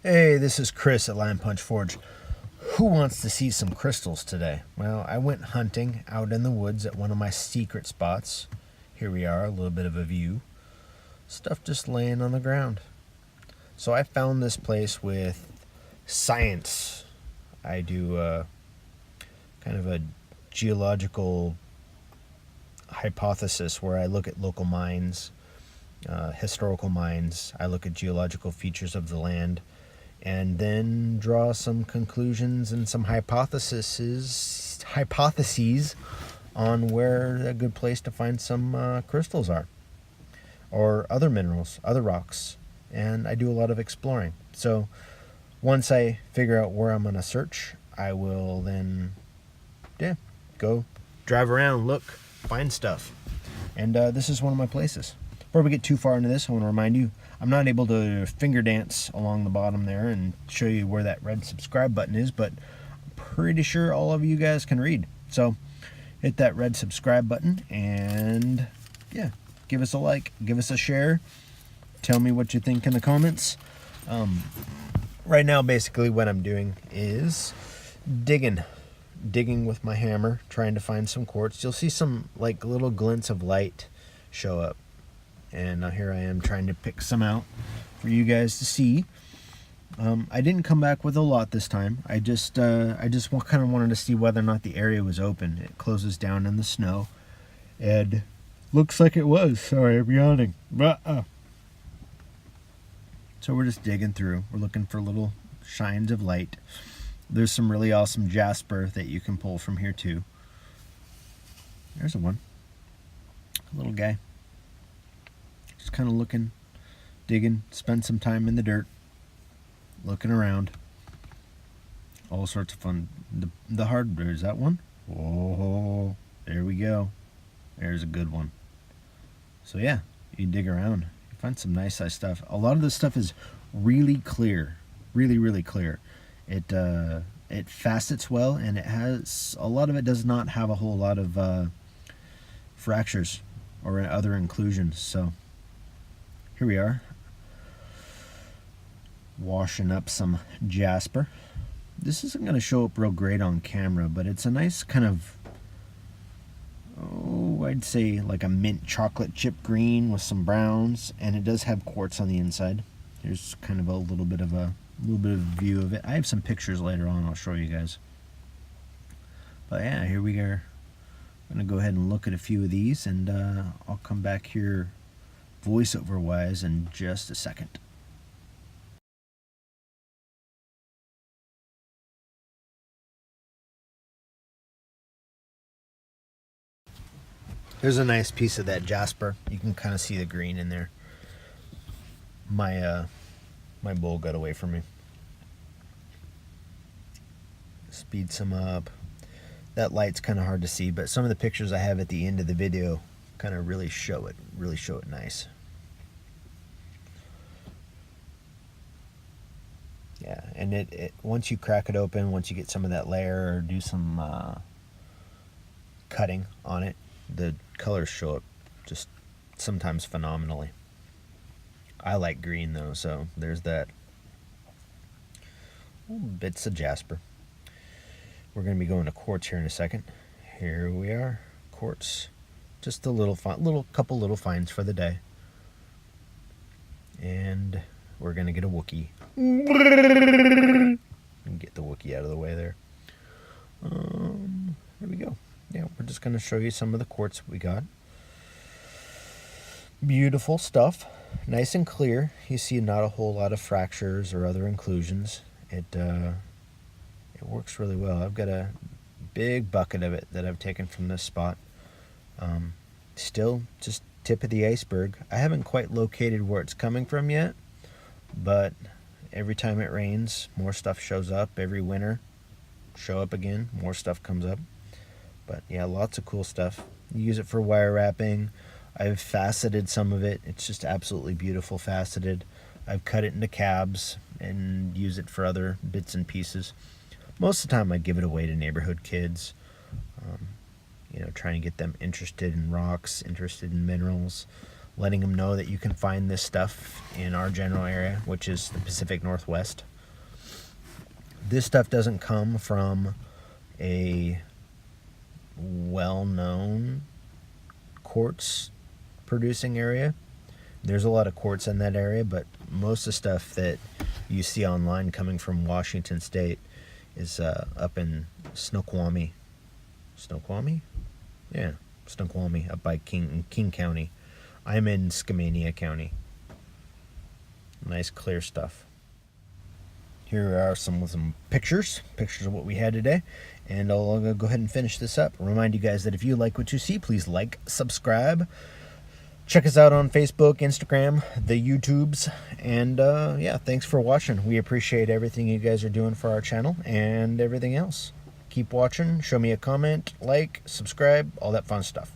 Hey, this is Chris at Lion Punch Forge. Who wants to see some crystals today? Well, I went hunting out in the woods at one of my secret spots. Here we are, a little bit of a view. Stuff just laying on the ground. So I found this place with science. I do kind of a geological hypothesis where I look at local mines, historical mines. I look at geological features of the land and then draw some conclusions and some hypotheses on where a good place to find some crystals are, or other minerals, other rocks. And I do a lot of exploring. So once I figure out where I'm going to search, I will then go drive around, look, find stuff. And this is one of my places. Before we get too far into this, I want to remind you, I'm not able to finger dance along the bottom there and show you where that red subscribe button is, but I'm pretty sure all of you guys can read. So hit that red subscribe button and yeah, give us a like, give us a share. Tell me what you think in the comments. Right now, basically what I'm doing is digging with my hammer, trying to find some quartz. You'll see some like little glints of light show up. And now here I am trying to pick some out for you guys to see. I didn't come back with a lot this time. I just kind of wanted to see whether or not the area was open. It closes down in the snow, and looks like it was. Sorry, I'm yawning. So we're just digging through. We're looking for little shines of light. There's some really awesome jasper that you can pull from here too. There's one. A little guy. Just kind of looking, digging, spend some time in the dirt, looking around. All sorts of fun. The hardware, is that one? Oh, there we go. There's a good one. So yeah, you dig around, you find some nice size stuff. A lot of this stuff is really clear, really clear. It facets well, and it has a lot of it does not have a whole lot of fractures or other inclusions. So here we are, washing up some jasper. This isn't going to show up real great on camera, but it's a nice kind of, I'd say like a mint chocolate chip green with some browns, and it does have quartz on the inside. Here's kind of a little bit of a view of it. I have some pictures later on I'll show you guys. But yeah, here we are. I'm going to go ahead and look at a few of these, and I'll come back here voiceover wise in just a second. There's a nice piece of that jasper. You can kind of see the green in there. My bowl got away from me. Speed some up. That light's kind of hard to see, but some of the pictures I have at the end of the video kind of really show it nice. Yeah, and it once you crack it open, once you get some of that layer or do some cutting on it, the colors show up just sometimes phenomenally. I like green though, so there's that. Bits of jasper. We're going to be going to quartz here in a second. Here we are, quartz. Just a couple little finds for the day. And we're going to get a Wookiee. Get the Wookiee out of the way there. Here we go. Yeah, we're just going to show you some of the quartz we got. Beautiful stuff. Nice and clear. You see not a whole lot of fractures or other inclusions. It works really well. I've got a big bucket of it that I've taken from this spot. Still just tip of the iceberg. I haven't quite located where it's coming from yet, but every time it rains, more stuff shows up. Every winter, show up again, more stuff comes up. But yeah, lots of cool stuff. You use it for wire wrapping. I've faceted some of it. It's just absolutely beautiful faceted. I've cut it into cabs and use it for other bits and pieces. Most of the time I give it away to neighborhood kids, trying to get them interested in rocks, interested in minerals, letting them know that you can find this stuff in our general area, which is the Pacific Northwest. This stuff doesn't come from a well-known quartz producing area. There's a lot of quartz in that area, but most of the stuff that you see online coming from Washington State is up in Snoqualmie. Snoqualmie? Yeah, Snoqualmie, up by King County. I'm in Skamania County. Nice clear stuff. Here are some pictures of what we had today, and I'll go ahead and finish this up. Remind you guys that if you like what you see, please like, subscribe. Check us out on Facebook, Instagram, the YouTubes, and yeah, thanks for watching. We appreciate everything you guys are doing for our channel and everything else. Keep watching, show me a comment, like, subscribe, all that fun stuff.